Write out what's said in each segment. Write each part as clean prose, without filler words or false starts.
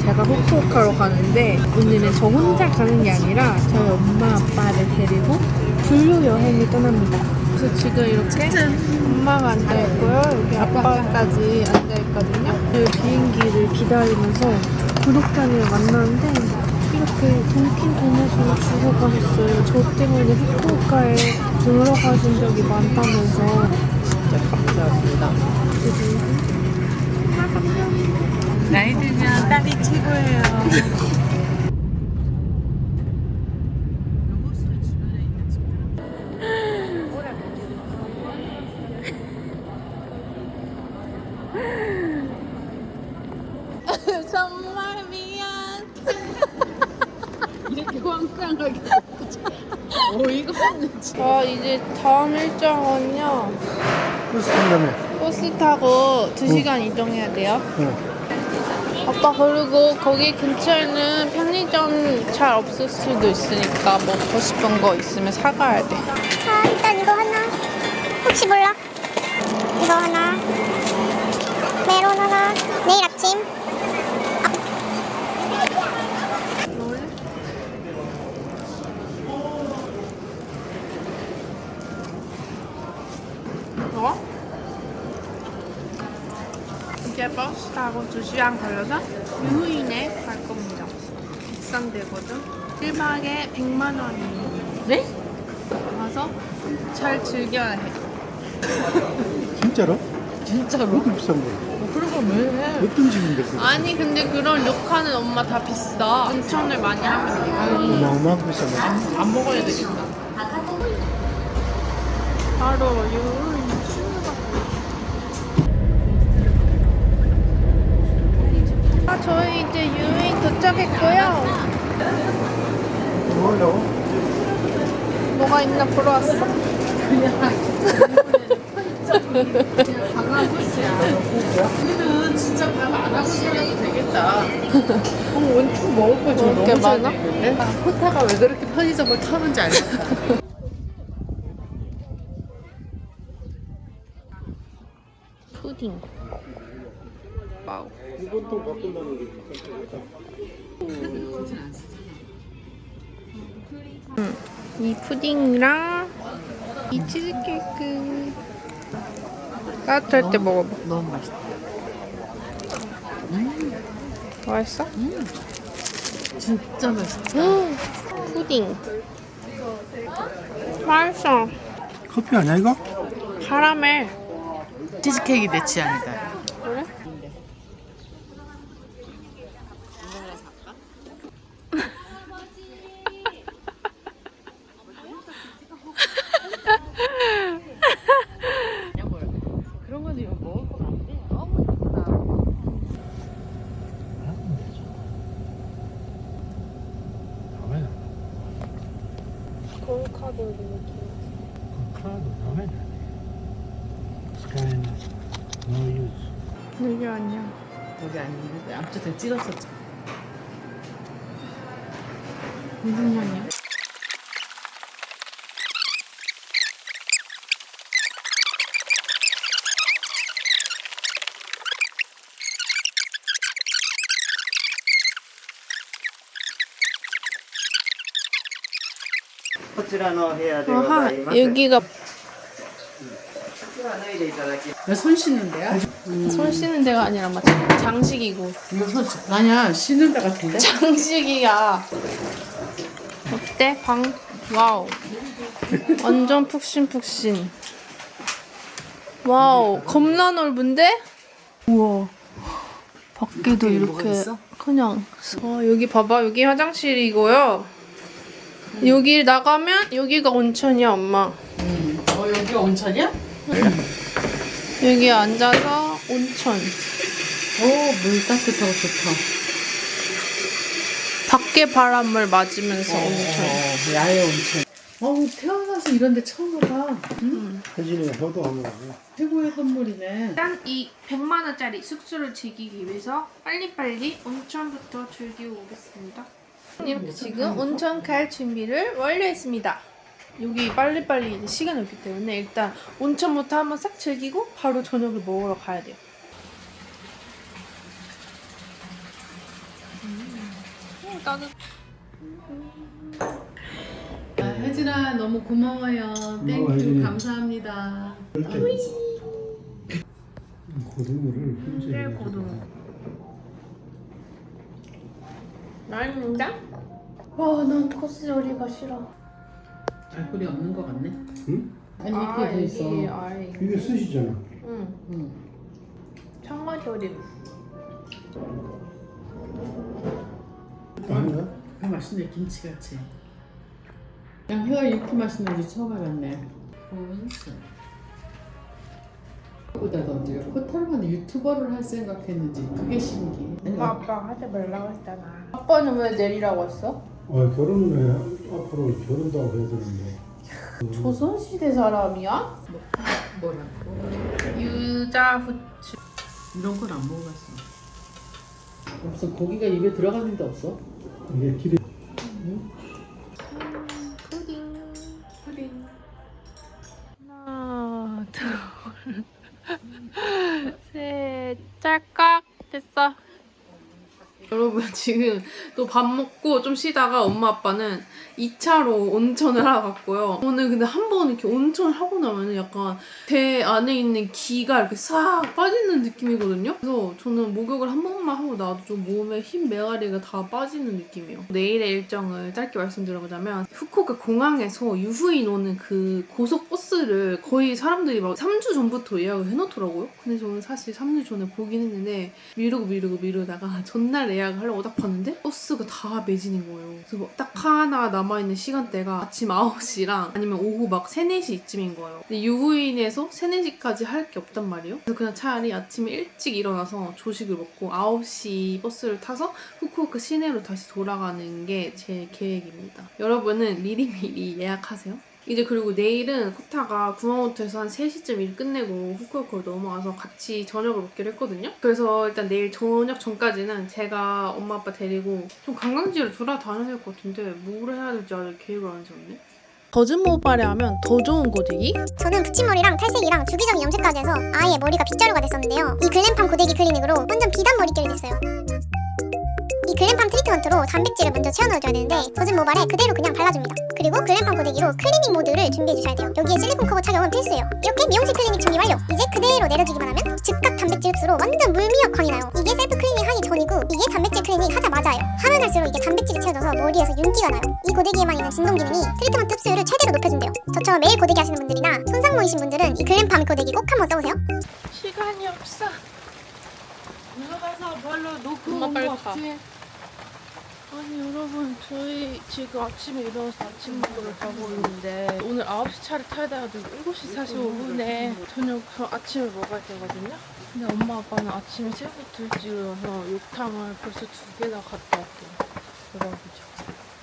제가 후쿠오카로 가는데 오늘은 저 혼자 가는 게 아니라 저희 엄마 아빠를 데리고 분류 여행을 떠납니다. 그래서 지금 이렇게 엄마가 앉아있고요. 여기 아빠까지 앉아있거든요. 그 비행기를 기다리면서 구독자님을 만나는데 이렇게 돈킨 도넛을 주고 가셨어요. 저 때문에 후쿠오카에 놀러 가신 적이 많다면서. 진짜 감사합니다. 나이 들면 딸이 최고예요. 정말 미안. 이렇게 황당하게 어이가 없네. 이제 다음 일정은요. 버스 탄다며. 버스 타고 2시간 이동해야 돼요. 응. 아빠 그리고 거기 근처에는 편의점 잘 없을 수도 있으니까 먹고 싶은 거 있으면 사가야 돼. 일단 이거 하나. 혹시 몰라? 이거 하나. 메론 하나. 내일 아침. 이제 버스 타고 2시간 걸려서 유후인에 갈 겁니다. 비싼 데거든. 1박에 100만 원이에요. 네? 가서 잘 즐겨야 해. 진짜로? 진짜로? 그렇게 비싼 거야. 그런 걸 왜 해? 어떤 집인데 그게? 아니 근데 그런 료카는 엄마 다 비싸. 온천을 많이 하면 돼. 어마어마하게 비싼 거야. 안 먹어야 되겠다. 바로 유후인 출발. 저희 이제 유후인 도착했고요. 뭐 하려고? 뭐가 있나 보러 왔어. 우리는 진짜 밥 안 하고 살아도 되겠다. 원충 먹을 걸 먹을 게 너무 잘 많아? 먹는데? 호타가 왜 그렇게 편의점을 터는지 알겠다. 푸딩. 와우. 이번 돈 바꾼다는 게 이 푸딩이랑 이 치즈케이크 따뜻할 때 먹어봐. 너무 맛있다. 맛있어? 진짜 맛있다. 푸딩. 맛있어. 커피 아니야 이거? 카라멜. 치즈케이크 내 취향이다. 그래? 그런 거는 이거 먹을 거면 안 돼. 너무 예쁘다. 다음에 골카도 이렇게. 카드 다음에 스캔 노 유즈. 이게 아니야. 여기 아닌데 앞쪽에 찍었었지. 무슨 향이야? 아하, 여기가 왜 손 씻는 데야? 손 씻는 데가 아니라 막 장식이고. 이거 손 아니야 씻는 데 같은데? 장식이야. 어때? 방 와우. 완전 푹신푹신. 와우, 겁나 넓은데? 우와. 밖에도 뭐가 이렇게 있어? 그냥. 여기 봐봐. 여기 화장실이고요. 여기 나가면 여기가 온천이야, 엄마. 여기가 온천이야? 여기 앉아서 온천. 물 따뜻하고 좋다. 밖에 바람을 맞으면서 온천. 야외 온천. 태어나서 이런 데 처음 와봐. 혜진이 효도하면 최고의 선물이네. 일단 이 100만 원짜리 숙소를 즐기기 위해서 빨리빨리 온천부터 즐기고 오겠습니다. 이렇게 지금 온천 갈 준비를 완료했습니다. 여기 빨리빨리 이제 시간이 없기 때문에 일단 온천부터 한번 싹 즐기고 바로 저녁을 먹으러 가야 돼요. 따뜻. 혜진아 너무 고마워요. 땡큐 혜진이. 감사합니다. 고등어를 훈제 고등어. 맛있는데? 와, 난 코스 요리가 싫어. 알코올이 없는 것 같네. 응? 아니 이렇게 돼 있어. 아이. 이게 스시잖아. 응. 응. 청어 조림. 아닌가? 맛있네 김치같이. 그냥 회가 이렇게 맛있는지 처음 알았네. 보다 더 내가 코탈만 유튜버를 할 생각했는지 그게 신기해. 아니, 아빠 하지 말라고 했잖아. 아빠는 왜 내리라고 했어? 결혼을 해. 앞으로 결혼도 하고 해야 되는데. 조선시대 사람이야? 뭐라고? 유자 후추. 이런 건 안 먹어봤어. 무슨 고기가 입에 들어가는 데 없어? 이게 길이 푸딩. 하나, 둘, 셋, 짤깍 됐어. 여러분 지금 또 밥 먹고 좀 쉬다가 엄마 아빠는 2차로 온천을 하러 갔고요. 저는 근데 한 번 이렇게 온천을 하고 나면 약간 배 안에 있는 기가 이렇게 싹 빠지는 느낌이거든요. 그래서 저는 목욕을 한 번만 하고 나도 좀 몸에 흰 메가리가 다 빠지는 느낌이에요. 내일의 일정을 짧게 말씀드려보자면 후쿠오카 공항에서 유후인 오는 그 고속버스를 거의 사람들이 막 3주 전부터 예약을 해놓더라고요. 근데 저는 사실 3주 전에 보긴 했는데 미루다가 전날 예약을 하려고 딱 봤는데 버스가 다 매진인 거예요. 그래서 딱 하나 남아있는 시간대가 아침 9시랑 아니면 오후 막 3, 4시쯤인 거예요. 근데 유후인에서 3, 4시까지 할 게 없단 말이에요. 그래서 그냥 차라리 아침에 일찍 일어나서 조식을 먹고 9시 버스를 타서 후쿠오카 시내로 다시 돌아가는 게 제 계획입니다. 여러분은 미리미리 예약하세요. 이제 그리고 내일은 코타가 구마모토에서 한 3시쯤 일 끝내고 후쿠오카로 넘어와서 같이 저녁을 먹기로 했거든요. 그래서 일단 내일 저녁 전까지는 제가 엄마 아빠 데리고 좀 관광지를 돌아다녀야 될 것 같은데 뭘 해야 될지 아직 계획을 안 세웠네. 거즈 모발에 하면 더 좋은 고데기? 저는 붙임머리랑 탈색이랑 주기적인 염색까지 해서 아예 머리가 빗자루가 됐었는데요. 이 글램팜 고데기 클리닉으로 완전 비단 머릿결이 됐어요. 이 글램팜 트리트먼트로 단백질을 먼저 채워넣어줘야 되는데 젖은 모발에 그대로 그냥 발라줍니다. 그리고 글램팜 고데기로 클리닉 모드를 준비해주셔야 돼요. 여기에 실리콘 커버 착용은 필수예요. 이렇게 미용실 클리닉 준비 완료! 이제 그대로 내려주기만 하면 즉각 단백질 흡수로 완전 물미역광이 나요. 이게 셀프 클리닉 하기 전이고 이게 단백질 클리닉 하자마자예요. 하면 할수록 이게 단백질이 채워져서 머리에서 윤기가 나요. 이 고데기에만 있는 진동 기능이 트리트먼트 흡수율을 최대로 높여준대요. 저처럼 매일 고데기 하시는 분들이나 손상모이신 분들은 이 글램팜 고데기 꼭 한번 써보세요. 시간이 없어. 들어가서 별로 놓고 엄마 온 빨리 거 가. 없지? 아니 여러분 저희 지금 아침에 일어나서 아침 먹으러 가고 있는데 오늘 9시 차를 타야 돼가지고 7시 45분에 저녁 아침을 먹어야 되거든요. 근데 엄마 아빠는 아침에 새벽부터 일찍 일어나서 욕탕을 벌써 2개나 갔다 왔대요. 대박이죠.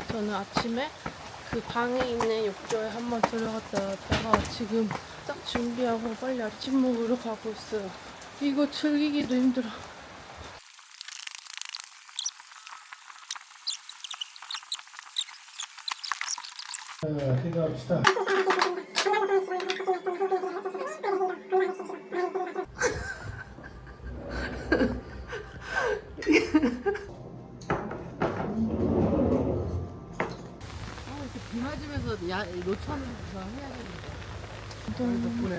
저는 아침에 그 방에 있는 욕조에 한번 들어갔다 왔다가 지금 딱 준비하고 빨리 아침 먹으러 가고 있어요. 이거 즐기기도 힘들어. 생각합시다. 비 맞으면서 노천에서 해야 되는데. 덕분에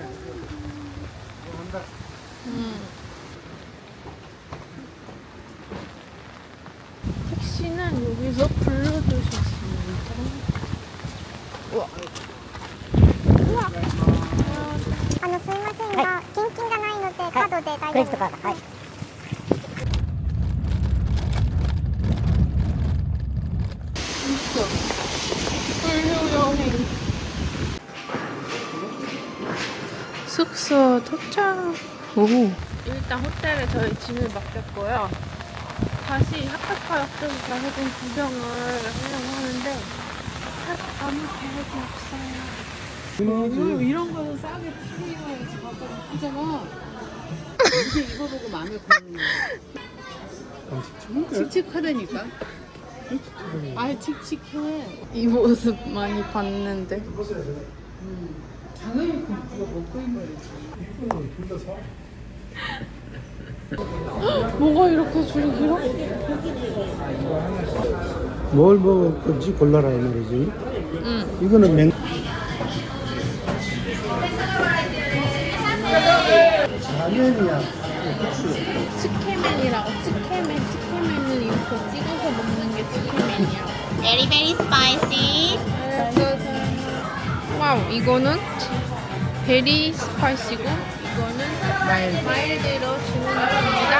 한다. 택시는 여기서 불러주셨습니다. 우와. すいませんが、現金がないのでカードで大丈夫ですか？はい。 불효 여행. 숙소 도착. 오. 일단 호텔에 저희 짐을 맡겼고요. 다시 하카카역에서 해본 구경을 하려고 하는데 아무 계획이 없어요. 이런 거는 싸게 필요해야지. 봐봐. 그잖아. 이게 입어보고 마음에 드는 거. 칙칙하다니까. 아예 칙칙해. 이 모습 많이 봤는데. 당연히 그거 먹고 입어야지. 뭐가 이렇게 줄이 길어? 뭘 먹을 건지 골라라 이 말이지. 응. 이거는 맹. 라면이야. 치케맨이라고. 치케맨은 이렇게 찍어서 먹는 게 치케맨이야. Very very spicy. 와우, 이거는 베리 스파이시고 이거는 마일드로 주문했습니다.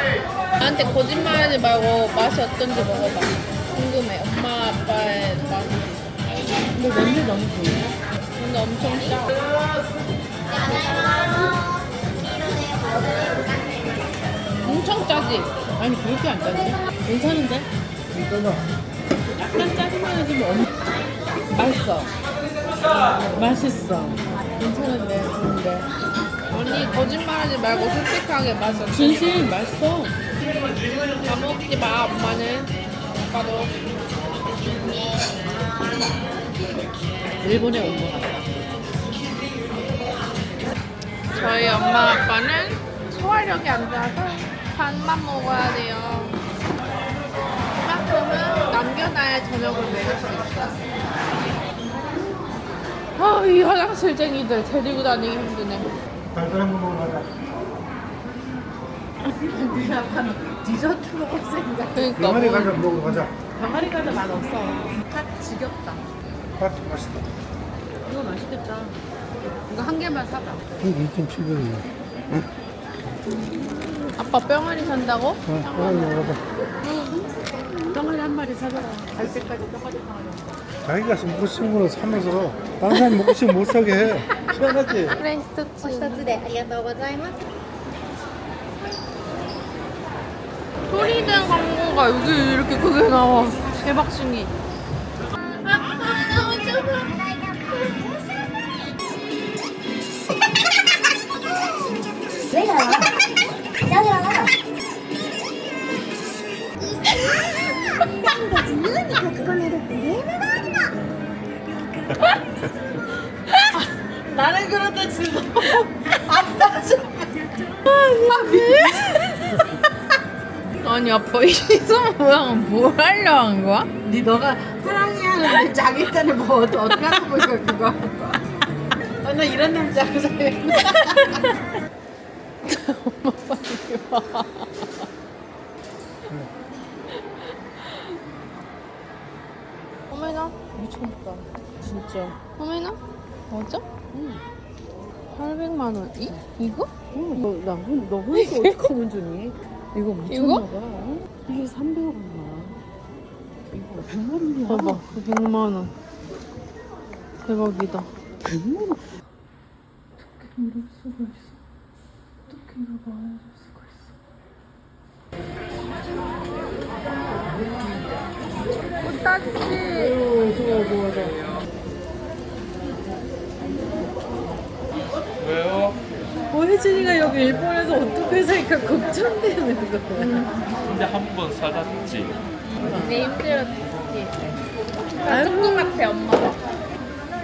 나한테 거짓말하지 말고 맛이 어떤지 먹어봐. 궁금해. 엄마 아빠의 맛이. 근데 냄새 너무 좋네. 근데 엄청 짜. 엄청 짜지? 아니 그렇게 안 짜지? 괜찮은데? 이거는 약간 짜증나는 좀 맛있어. 맛있어. 괜찮은데 좋은데. 아니 거짓말하지 말고 솔직하게 맛이 어떤지. 진심 맛있어. 다 먹지 마, 엄마는. 아빠도. 일본에 온 거 같아. 저희 엄마 아빠는 소화력이 안 좋아서 반만 먹어야 돼요. 이만큼은 남겨놔야 저녁을 먹을 수 있어. 아, 이 화장실쟁이들 데리고 다니기 힘드네. 달걀 한번 먹어보자. 우리 아빠는 디저트 먹을 생각. 그러니까 병아리 뭐, 과자 먹으러 가자. 병아리 과자 맛없어. 다 지겹다. 팥 맛있다. 이거 맛있겠다. 이거 한 개만 사봐. 이게 2,700원이야. 아빠 뿅아리 산다고? 병아리 먹어봐. 병아리 한 마리 사줘라. 갈 때까지 병아리 병아리. 자기가 먹고 싶은 거는 사면서 다른 사람 먹고 싶으면 못 사게 해. 희한하지? 프렌치토츠. 一つでありがとうございます。 소리된 광고가 여기 이렇게 크게 나와. 대박 신기. 나는 그런데 진짜 아니 아빠 이 손 모양은 뭘 하려 한 거야? 너가 사랑해 하는데 자기 딴에 뭐 어떻게 하는 거야 그거 하는 거야. 아, 나 이런 남자 그 사람이. 엄마 빨리 와. 어메나? 미쳤다. 진짜. 어메나? 맞아? 응. 800만 원. 이거? 너 혼자 어떻게 하면 주니? 이거 미쳤나 봐. 어? 이게 300원 나. 이거 100만 원이야. 봐봐. 100만 원. 대박이다. 100만 원. 어떻게 이럴 수가 있어? 어떻게 이러고 안 해줄 수가 있어? 꽃다지. 좋아. 왜요? 뭐 혜진이가 여기 일본에서 어떻게 살까 걱정되는 거. 근데 한 번 사갔지. 내 힘들었지. 나 조그맣대 엄마가.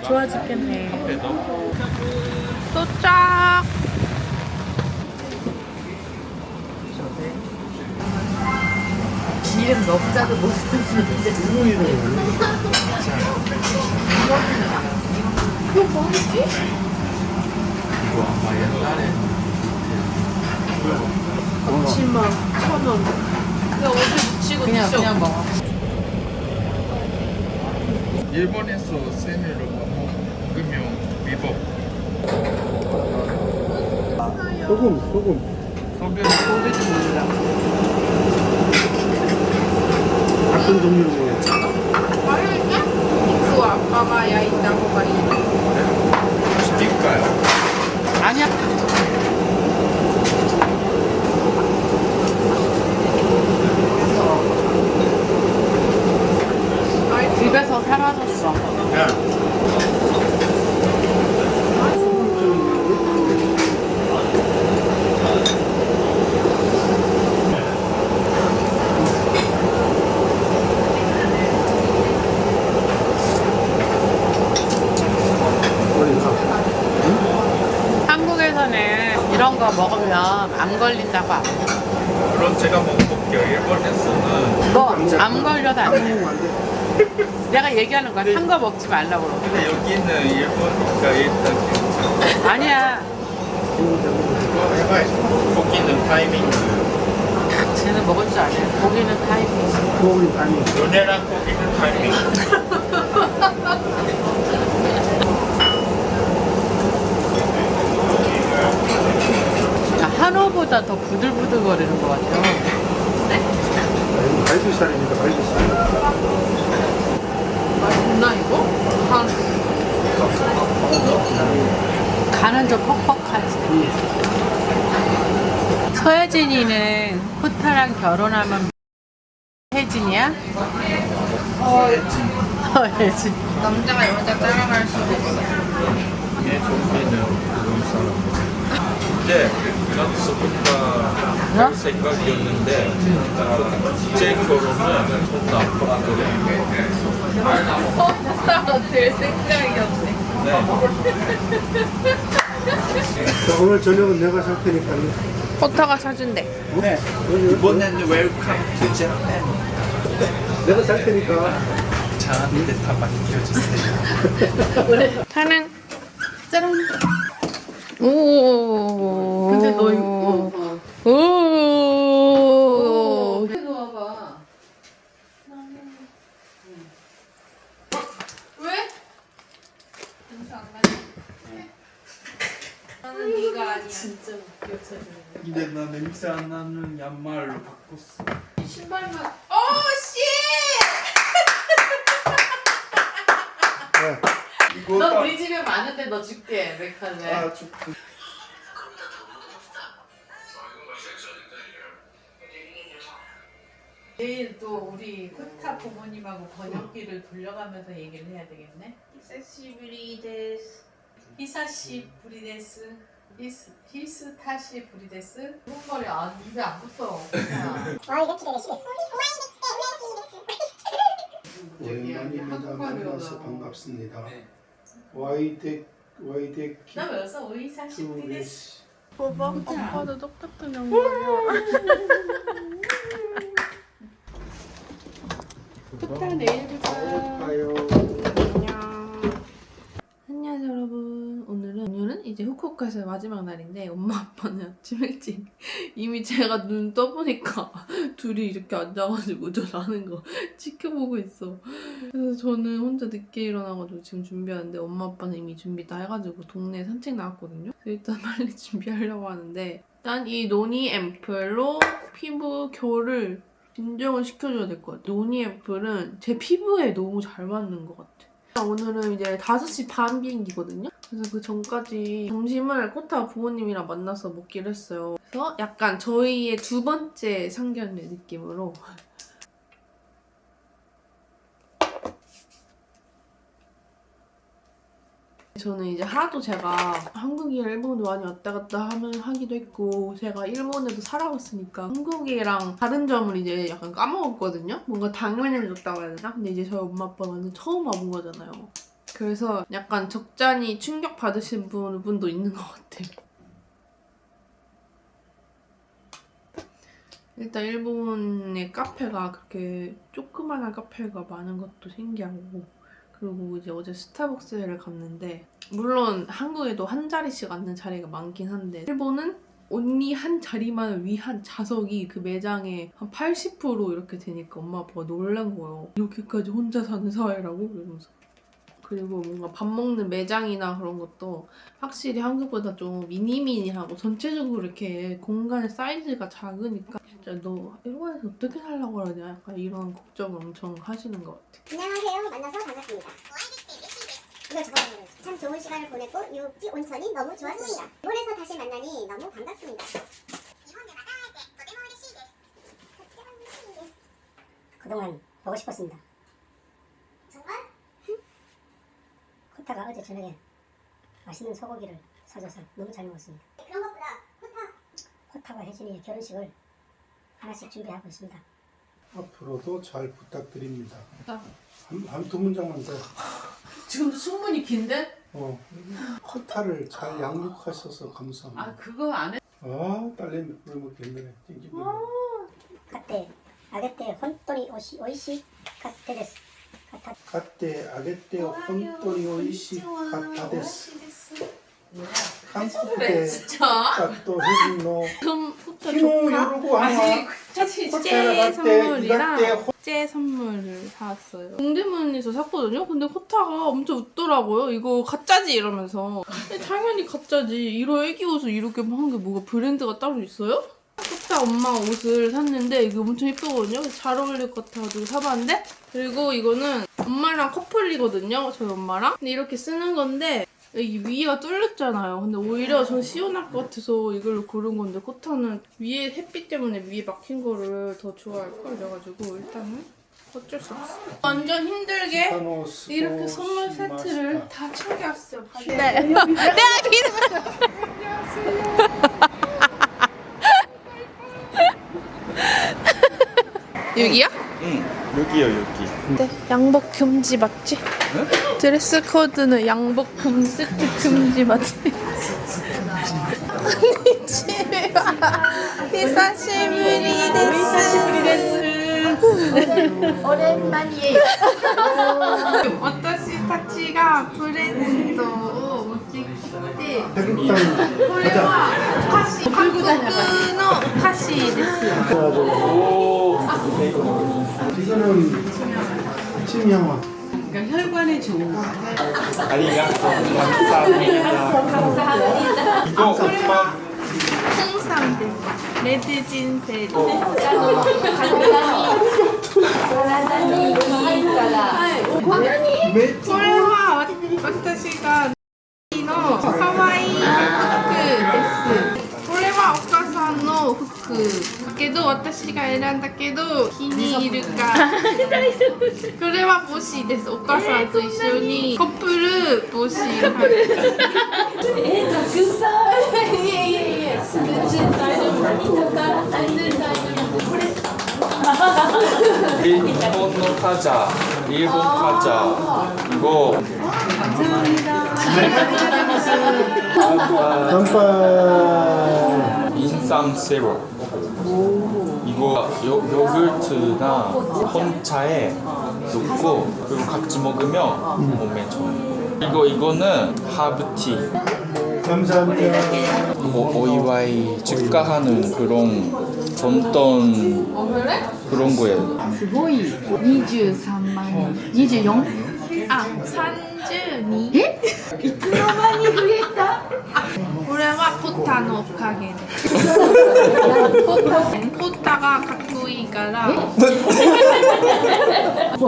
좋아 죽겠네. 앞에 넣고. 도착. 이름 넉자도 못 쓰는데. 이거 아마 옛날에 10만 1,000원. 그냥 옷을 묻히고 그냥 먹어. 일본에서 세미로 먹으면 위법. 소금. 소변 소리도 몰라. 같은 종류로 먹어. 맛있게? 그 아빠가 야 있다고 말이야. 시킬까요? 아니야. 집에서 사라졌어. 한국에서는 이런 거 먹으면 암 걸린다고 알아. 그럼 제가 먹어볼게요. 일본에서는 너 암 걸려도 안 돼. 안 돼. 내가 얘기하는 거야. 산 거 먹지 말라고. 근데 여기는 일본이니까 일단 괜찮아. 아니야. 거기는 타이밍. 쟤는 먹을 줄 아네. 고기는 타이밍. 너네랑 거기는 타이밍. 한우보다 더 부들부들거리는 것 같아요. 갈비살입니다, 갈비살. 맛있나 이거? 간은 좀 퍽퍽하지. 서혜진이는 후타랑 결혼하면 혜진이야? 혜진. 남자가 여자 따라갈 수도 있어. 얘 좀비는 그런 사람. 근데 난 서부가 할 생각이었는데 제 결혼은 돈 나빴거든. 서부타가 될 생각이었네. 자, 오늘 저녁은 내가 살 테니까요. 포타가 사준대. 네. 이번에는 웰컴 투 재팬. 내가 살 테니까. 저한테 다 맡겨주세요. 타는 짜란. 오. 근데 너 이거 오. 놓아봐. 왜? 냄새 안 나지? 나는 네가 아니야. 진짜 웃겨. 근데 나 냄새 안 나는 양말로 바꿨어. 신발만. 씨! 이거 너 우리 집에 많은데 너 줄게. 맥할래. 아, 좀 내일 또 우리 후타 부모님하고 번역기를 돌려가면서 얘기를 해야 되겠네. 히사시부리 데스. 히사시 브리데스. 히스타시 브리데스. 한국말이 입에 안 붙어. 오랜만입니다. 만나서 반갑습니다. 와이덱 나 외워서 의사시 브리데스. 봐봐, 아빠도 똑같은 양말이야. 후타 내일 보자. 가요. 안녕하세요 여러분. 오늘은 이제 후쿠오카에서 마지막 날인데 엄마 아빠는 아침 일찍 이미 제가 눈 떠보니까 둘이 이렇게 앉아가지고 저 자는 거 지켜보고 있어. 그래서 저는 혼자 늦게 일어나가지고 지금 준비하는데 엄마 아빠는 이미 준비 다 해가지고 동네 산책 나왔거든요. 그래서 일단 빨리 준비하려고 하는데 일단 이 노니 앰플로 피부 결을 진정을 시켜줘야 될 것 같아요. 노니 앰플은 제 피부에 너무 잘 맞는 것 같아. 오늘은 이제 5시 반 비행기거든요. 그래서 그 전까지 점심을 코타 부모님이랑 만나서 먹기로 했어요. 그래서 약간 저희의 두 번째 상견례 느낌으로 저는 이제 하도 제가 한국이랑 일본도 많이 왔다 갔다 하기도 했고 제가 일본에도 살아봤으니까 한국이랑 다른 점을 이제 약간 까먹었거든요. 뭔가 당연해졌다고 해야 되나? 근데 이제 저희 엄마 아빠는 완전 처음 와본 거잖아요. 그래서 약간 적잖이 충격 받으신 분도 있는 것 같아요. 일단 일본의 카페가 그렇게 조그만한 카페가 많은 것도 신기하고 그리고 이제 어제 스타벅스를 갔는데 물론 한국에도 한 자리씩 앉는 자리가 많긴 한데 일본은 언니 한 자리만 위한 좌석이 그 매장에 한 80% 이렇게 되니까 엄마 아빠가 놀란 거예요. 이렇게까지 혼자 사는 사회라고? 이러면서. 그리고 뭔가 밥 먹는 매장이나 그런 것도 확실히 한국보다 좀 미니미니하고 전체적으로 이렇게 공간의 사이즈가 작으니까 진짜 너 일본에서 어떻게 살려고 그러냐 약간 이런 걱정을 엄청 하시는 것 같아. 안녕하세요. 만나서 반갑습니다. 이걸 적어보면 참 좋은 시간을 보냈고 유기 온천이 너무 좋았습니다. 일본에서 다시 만나니 너무 반갑습니다. 그동안 보고 싶었습니다. 정말? 코타가 어제 저녁에 맛있는 소고기를 사줘서 너무 잘 먹었습니다. 그런 것보다 코타와 혜진이의 결혼식을 하나씩 준비하고 있습니다. 앞으로도 잘 부탁드립니다. 아. 한 두 문장만 더. 지금도 충분히 긴데? 코타를 잘 양육하셔서 감사합니다. 그거 안 해. 딸내미 부르먹겠네. 땡기고. 買ってあげて本当においしかったです。買ってあげて本当に美味しかったです。韓国で買ったとヘジの 그럼 포차 昨日 조카? 요러고 하나 제 호텔에 선물이랑 갔대 제 선물을 사왔어요. 동대문에서 샀거든요. 근데 코타가 엄청 웃더라고요. 이거 가짜지 이러면서. 근데 당연히 가짜지. 이런 애기 옷을 이렇게 한 게 뭐가 브랜드가 따로 있어요? 코타 엄마 옷을 샀는데 이게 엄청 예쁘거든요. 잘 어울릴 것 같아가지고 사봤는데 그리고 이거는 엄마랑 커플이거든요. 저희 엄마랑. 근데 이렇게 쓰는 건데 여기 위가 뚫렸잖아요. 근데 오히려 전 시원할 것 같아서 이걸로 고른 건데 코타는 위에 햇빛 때문에 위에 막힌 거를 더 좋아할 걸 그래가지고 일단은 어쩔 수 없어. 완전 힘들게 이렇게 선물 세트를 다 챙겨왔어요. 네. 네, 여기야? 응, 여기요, 여기. 네, 양복 금지 맞지? 드레스 코드는 양복 금지 맞지? 언니 집에 와. 히사시부리 데스. 오랜만이에요. 私たちがプレゼントを持ってきて、これはお菓子、韓国のお菓子です。 이거는 침향원 그러니까 혈관에 좋은 거. 아리가또 감사합니다. 이거 엄마 홍삼です。レッド人生です。これは私がの可愛い服です。これはお母さんの服だけど私が選んだけど気に入るか。これは帽子です。お母さんと一緒にコップル帽子を買って。일본의 과자, 일본 과자 이거乾杯 인삼 세로 이거 요구르트나 홍차에 넣고 그리고 같이 먹으면 몸에 좋아요. 이거는 하브티. 감사합니다. 오이와이 축하하는 그런 전통 그런 거예요. すごい23万人24あ、32。え？いつの間に増えた？これはポッタのおかげです。ポッタがかっこいいから。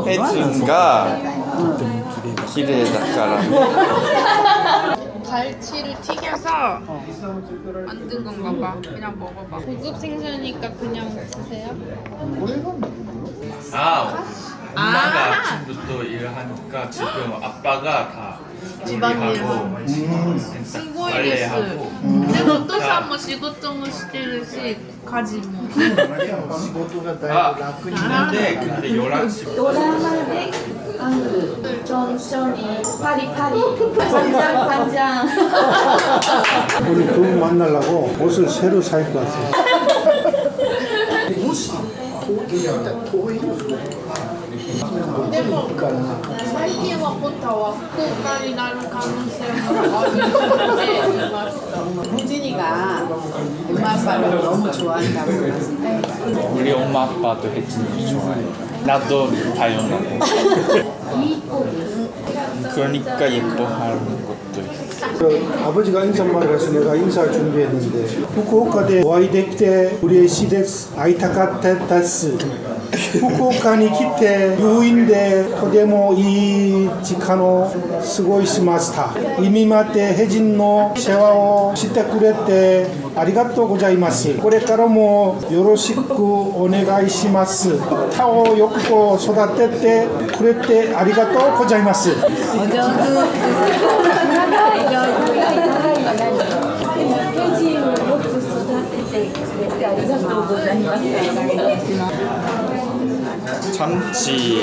혜진가 기대다까라. 갈치를 튀겨서 만든 건가 봐. 그냥 먹어봐. 고급 생선이니까 그냥 드세요. 엄마가 아침부터 일하니까 지금 아빠가 다 집안일 요리하고 수고했어요. 근데 어떠사 뭐仕事もしてるし家事も 仕事がだいぶ楽になる 근데 11시 드라마에 천천히 파리파리 간장 우리 그분 만나려고 옷을 새로 살 것 같아요.最近はポッタは福岡になる可能性もあるって言いました。 호진이가 엄마 아빠를 너무 좋아한다고 그러는데 우리 엄마 아빠도 혜진이 좋아해. 나도 다영하고. 그러니까 예뻐하는 것도 있어. 아버지가 인사말을 해서 내가 인사를 준비했는데 후쿠오카에 お会いできて嬉しいです会いたかったです福岡に来て病院でとてもいい時間を過ごしました今までヘジンの世話をしてくれてありがとうございますこれからもよろしくお願いします他をよく育ててくれてありがとうございます참치.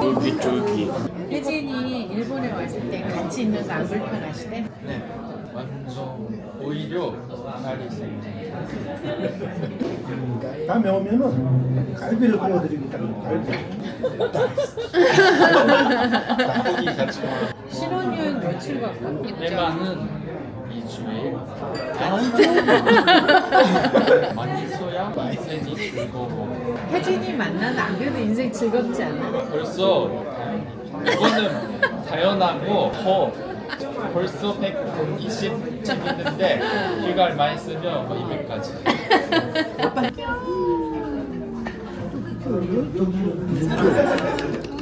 쫄깃쫄깃. 혜진이 일본에 왔을 때 같이 있는 거 안 불편하시대? 네. 완전 오히려 날이 생겨. 다음에 오면은 갈비를 구워드리겠다고 갈비. 고기 같이 먹어. 신혼여행 며칠 갔고? 대만은 2주에 많이 써야 인생이 즐거워. 혜진이 만나는 안 그래도 인생 즐겁지 않아? 벌써 이거는 당연하고 벌써 120 찍는데 기갈 많이 쓰면 200까지.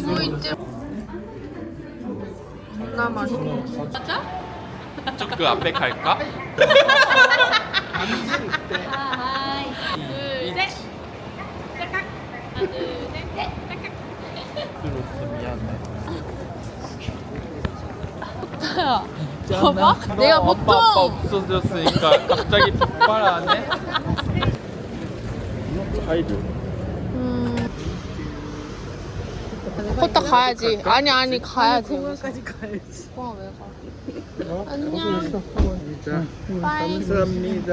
뭐 있지? 나 맛있어. 맞아? 저그 앞에 갈까? 하이. 둘, 셋. 짝깍. 하나, 둘, 셋. 짝깍. 그렇게 미안해. 봐봐. 내가 아빠 보통 없어졌으니까 갑자기 폭발하네. 하이드. 걷다 가야지. 아니 가야지. 공항까지 가야지. 와, 왜 가? 안녕. 감사합니다.